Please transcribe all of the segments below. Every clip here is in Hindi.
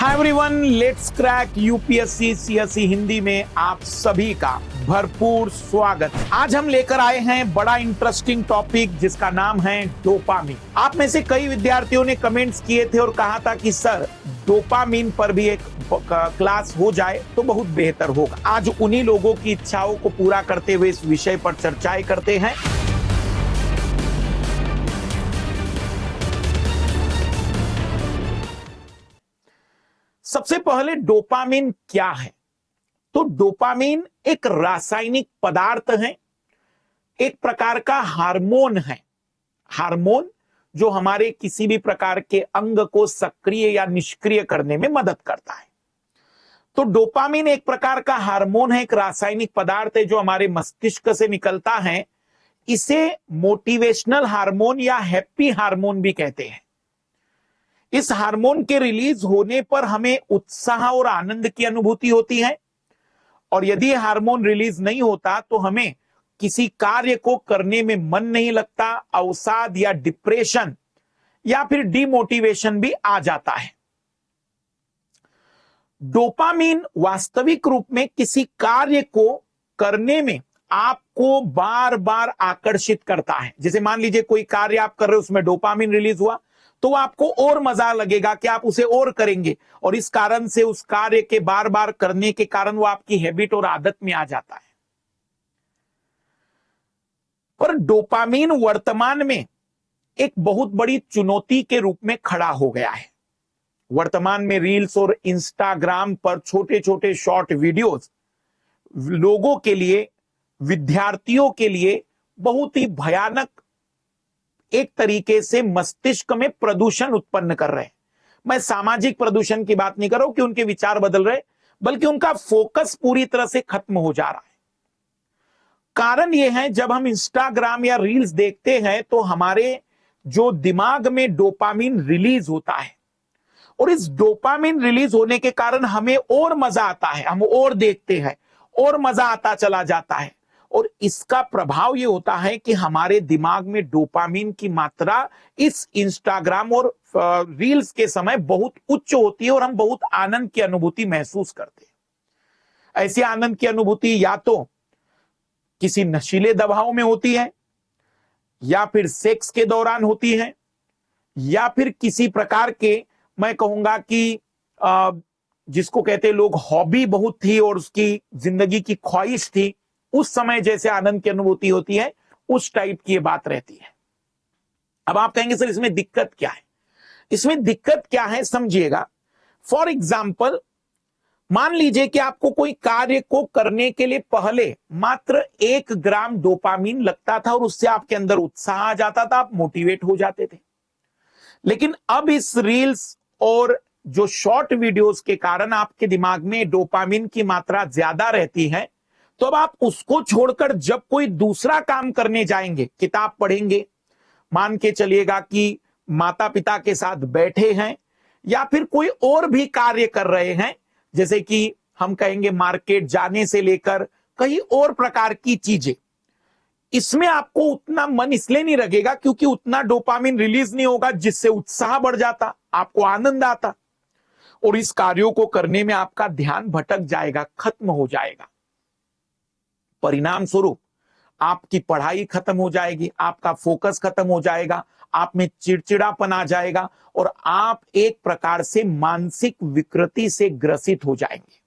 Hi everyone, let's crack UPSC CSE Hindi में आप सभी का भरपूर स्वागत। आज हम लेकर आए हैं बड़ा इंटरेस्टिंग टॉपिक जिसका नाम है डोपामीन। आप में से कई विद्यार्थियों ने कमेंट्स किए थे और कहा था कि सर डोपामीन पर भी एक क्लास हो जाए तो बहुत बेहतर होगा। आज उन्हीं लोगों की इच्छाओं को पूरा करते हुए इस विषय पर चर्चाएं करते हैं। सबसे पहले डोपामीन क्या है? तो डोपामीन एक रासायनिक पदार्थ है, एक प्रकार का हार्मोन है। हार्मोन जो हमारे किसी भी प्रकार के अंग को सक्रिय या निष्क्रिय करने में मदद करता है। तो डोपामीन एक प्रकार का हार्मोन है, एक रासायनिक पदार्थ है जो हमारे मस्तिष्क से निकलता है। इसे मोटिवेशनल हार्मोन या हैप्पी हार्मोन भी कहते हैं। इस हार्मोन के रिलीज होने पर हमें उत्साह और आनंद की अनुभूति होती है, और यदि हार्मोन रिलीज नहीं होता तो हमें किसी कार्य को करने में मन नहीं लगता, अवसाद या डिप्रेशन या फिर डिमोटिवेशन भी आ जाता है। डोपामीन वास्तविक रूप में किसी कार्य को करने में आपको बार बार आकर्षित करता है। जैसे मान लीजिए कोई कार्य आप कर रहे हो, उसमें डोपामीन रिलीज हुआ तो आपको और मजा लगेगा कि आप उसे और करेंगे, और इस कारण से उस कार्य के बार बार करने के कारण वो आपकी हैबिट और आदत में आ जाता है। पर डोपामीन वर्तमान में एक बहुत बड़ी चुनौती के रूप में खड़ा हो गया है। वर्तमान में रील्स और इंस्टाग्राम पर छोटे छोटे शॉर्ट वीडियोस लोगों के लिए, विद्यार्थियों के लिए बहुत ही भयानक एक तरीके से मस्तिष्क में प्रदूषण उत्पन्न कर रहे हैं। मैं सामाजिक प्रदूषण की बात नहीं कर रहा हूं कि उनके विचार बदल रहे, बल्कि उनका फोकस पूरी तरह से खत्म हो जा रहा है। कारण यह है, जब हम इंस्टाग्राम या रील्स देखते हैं तो हमारे जो दिमाग में डोपामीन रिलीज होता है, और इस डोपामीन रिलीज होने के कारण हमें और मजा आता है, हम और देखते हैं और मजा आता चला जाता है। और इसका प्रभाव यह होता है कि हमारे दिमाग में डोपामीन की मात्रा इस इंस्टाग्राम और रील्स के समय बहुत उच्च होती है, और हम बहुत आनंद की अनुभूति महसूस करते हैं। ऐसी आनंद की अनुभूति या तो किसी नशीले दवाओं में होती है, या फिर सेक्स के दौरान होती है, या फिर किसी प्रकार के, मैं कहूंगा कि जिसको कहते हैं लोग हॉबी बहुत थी और उसकी जिंदगी की ख्वाहिश थी, उस समय जैसे आनंद की अनुभूति होती है, उस टाइप की ये बात रहती है। अब आप कहेंगे सर इसमें दिक्कत क्या है? इसमें दिक्कत क्या है समझिएगा। फॉर एग्जाम्पल, मान लीजिए कि आपको कोई कार्य को करने के लिए पहले मात्र 1 ग्राम डोपामीन लगता था और उससे आपके अंदर उत्साह आ जाता था, आप मोटिवेट हो जाते थे। लेकिन अब इस रील्स और जो शॉर्ट वीडियोस के कारण आपके दिमाग में डोपामीन की मात्रा ज्यादा रहती है, तो अब आप उसको छोड़कर जब कोई दूसरा काम करने जाएंगे, किताब पढ़ेंगे, मान के चलिएगा कि माता पिता के साथ बैठे हैं, या फिर कोई और भी कार्य कर रहे हैं, जैसे कि हम कहेंगे मार्केट जाने से लेकर कई और प्रकार की चीजें, इसमें आपको उतना मन इसलिए नहीं लगेगा क्योंकि उतना डोपामीन रिलीज नहीं होगा जिससे उत्साह बढ़ जाता, आपको आनंद आता, और इस कार्यों को करने में आपका ध्यान भटक जाएगा, खत्म हो जाएगा। परिणाम स्वरूप आपकी पढ़ाई खत्म हो जाएगी, आपका फोकस खत्म हो जाएगा, आप में चिड़चिड़ापन आ जाएगा, और आप एक प्रकार से मानसिक विकृति से ग्रसित हो जाएंगे।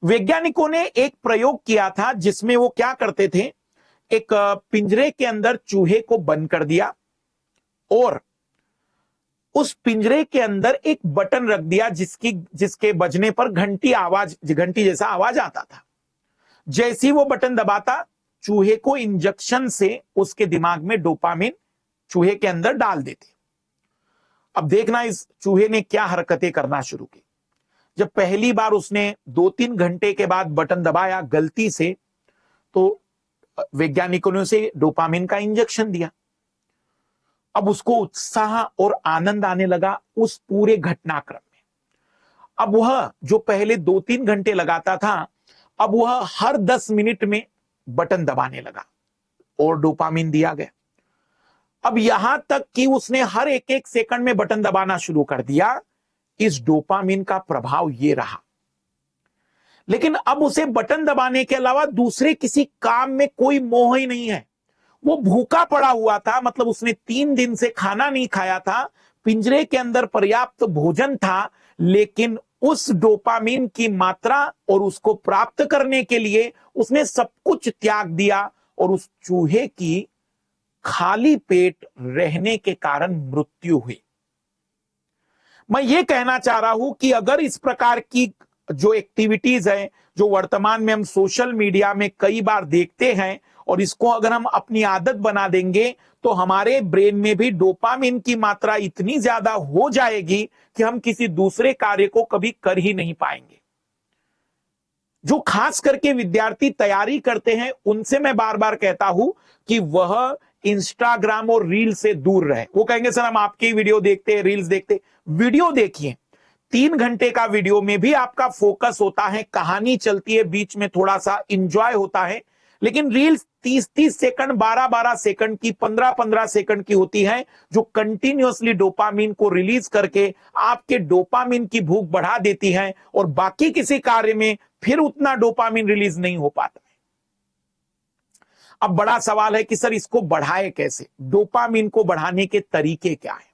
वैज्ञानिकों ने एक प्रयोग किया था जिसमें वो क्या करते थे, एक पिंजरे के अंदर चूहे को बंद कर दिया और उस पिंजरे के अंदर एक बटन रख दिया जिसके बजने पर घंटी जैसा आवाज आता था। जैसे ही वो बटन दबाता, चूहे को इंजेक्शन से उसके दिमाग में डोपामीन चूहे के अंदर डाल देते। अब देखना इस चूहे ने क्या हरकतें करना शुरू की। जब पहली बार उसने 2-3 घंटे के बाद बटन दबाया गलती से, तो वैज्ञानिकों ने उसे डोपामीन का इंजेक्शन दिया। अब उसको उत्साह और आनंद आने लगा उस पूरे घटनाक्रम में। अब वह जो पहले 2-3 घंटे लगाता था, अब वह हर 10 मिनट में बटन दबाने लगा और डोपामीन दिया गया। अब यहां तक कि उसने हर एक सेकंड में बटन दबाना शुरू कर दिया इस डोपामिन का प्रभाव ये रहा। लेकिन अब उसे बटन दबाने के अलावा दूसरे किसी काम में कोई मोह ही नहीं है। वो भूखा पड़ा हुआ था, मतलब उसने 3 दिन से खाना नहीं खाया था, पिंजरे के अंदर पर्याप्त भोजन था, लेकिन उस डोपामिन की मात्रा और उसको प्राप्त करने के लिए उसने सब कुछ त्याग दिया और उस चूहे की खाली पेट रहने के कारण मृत्यु हुई। मैं ये कहना चाह रहा हूं कि अगर इस प्रकार की जो एक्टिविटीज है, जो वर्तमान में हम सोशल मीडिया में कई बार देखते हैं, और इसको अगर हम अपनी आदत बना देंगे तो हमारे ब्रेन में भी डोपामिन की मात्रा इतनी ज्यादा हो जाएगी कि हम किसी दूसरे कार्य को कभी कर ही नहीं पाएंगे। जो खास करके विद्यार्थी तैयारी करते हैं उनसे मैं बार बार कहता हूं कि वह इंस्टाग्राम और रील से दूर रहे। वो कहेंगे सर हम आपकी वीडियो देखते हैं, रील्स देखते। वीडियो देखिए, 3 घंटे का वीडियो में भी आपका फोकस होता है, कहानी चलती है, बीच में थोड़ा सा इंजॉय होता है। लेकिन रील्स 30-30 सेकंड, 12-12 सेकंड की, 15-15 सेकंड की होती है, जो कंटिन्यूअसली डोपामिन को रिलीज करके आपके डोपामिन की भूख बढ़ा देती है और बाकी किसी कार्य में फिर उतना डोपामिन रिलीज नहीं हो पाता। अब बड़ा सवाल है कि सर इसको बढ़ाए कैसे? डोपामिन को बढ़ाने के तरीके क्या है?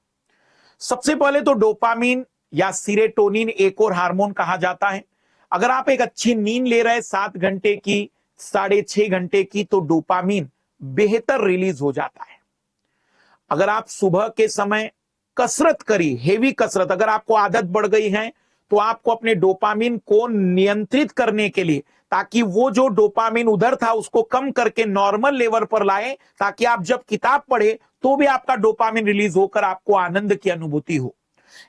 सबसे पहले तो डोपामिन या सीरोटोनिन एक और हार्मोन कहा जाता है। अगर आप एक अच्छी नींद ले रहे हैं 7 घंटे की, 6.5 घंटे की, तो डोपामिन बेहतर रिलीज हो जाता है। अगर आप सुबह के समय कसरत करी, हेवी कसरत, अगर आपको आदत बढ़ गई है तो आपको अपने डोपामिन को नियंत्रित करने के लिए, ताकि वो जो डोपामिन उधर था उसको कम करके नॉर्मल लेवल पर लाए, ताकि आप जब किताब पढ़े तो भी आपका डोपामिन रिलीज होकर आपको आनंद की अनुभूति हो।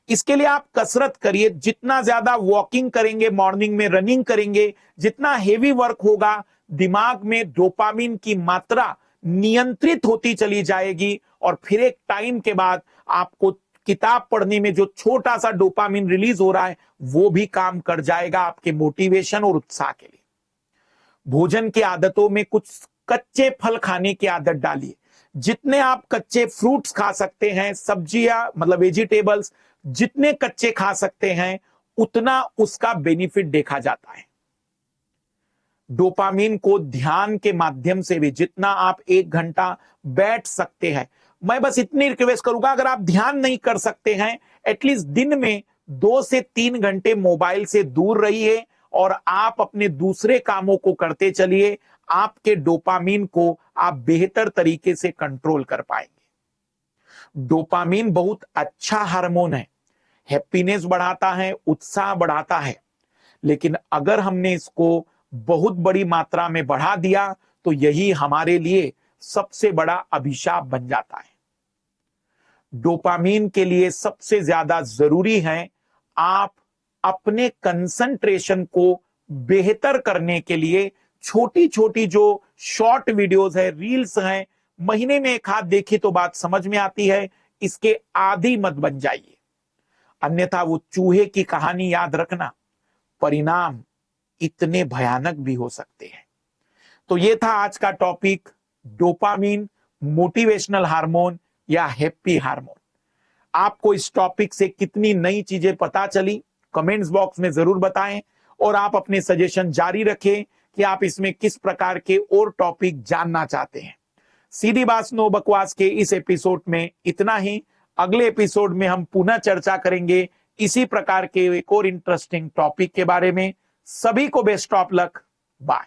इसके लिए आप कसरत करिए। जितना ज्यादा वॉकिंग करेंगे, मॉर्निंग में रनिंग करेंगे, जितना हेवी वर्क होगा, दिमाग में डोपामिन की मात्रा नियंत्रित होती चली जाएगी और फिर एक टाइम के बाद आपको किताब पढ़ने में जो छोटा सा डोपामिन रिलीज हो रहा है वो भी काम कर जाएगा आपके मोटिवेशन और उत्साह के लिए। भोजन की आदतों में कुछ कच्चे फल खाने की आदत डालिए। जितने आप कच्चे फ्रूट्स खा सकते हैं, सब्जियां मतलब वेजिटेबल्स जितने कच्चे खा सकते हैं, उतना उसका बेनिफिट देखा जाता है। डोपामिन को ध्यान के माध्यम से भी, जितना आप 1 घंटा बैठ सकते हैं, मैं बस इतनी रिक्वेस्ट करूंगा, अगर आप ध्यान नहीं कर सकते हैं, एटलीस्ट दिन में 2 से 3 घंटे मोबाइल से दूर रहिए और आप अपने दूसरे कामों को करते चलिए। आपके डोपामिन को आप बेहतर तरीके से कंट्रोल कर पाएंगे। डोपामिन बहुत अच्छा हार्मोन है, हैप्पीनेस बढ़ाता है, उत्साह बढ़ाता है, लेकिन अगर हमने इसको बहुत बड़ी मात्रा में बढ़ा दिया तो यही हमारे लिए सबसे बड़ा अभिशाप बन जाता है। डोपामिन के लिए सबसे ज्यादा जरूरी है आप अपने कंसंट्रेशन को बेहतर करने के लिए छोटी छोटी जो शॉर्ट वीडियोस है, रील्स हैं, महीने में एक हाथ देखी तो बात समझ में आती है, इसके आदी मत बन जाइए। अन्यथा वो चूहे की कहानी याद रखना, परिणाम इतने भयानक भी हो सकते हैं। तो ये था आज का टॉपिक, डोपामिन, मोटिवेशनल हार्मोन या हैप्पी हार्मोन। आपको इस टॉपिक से कितनी नई चीजें पता चली कमेंट्स बॉक्स में जरूर बताएं और आप अपने सजेशन जारी रखें कि आप इसमें किस प्रकार के और टॉपिक जानना चाहते हैं। सीधी बात नो बकवास के इस एपिसोड में इतना ही। अगले एपिसोड में हम पुनः चर्चा करेंगे इसी प्रकार के एक और इंटरेस्टिंग टॉपिक के बारे में। सभी को बेस्ट ऑफ लक, बाय।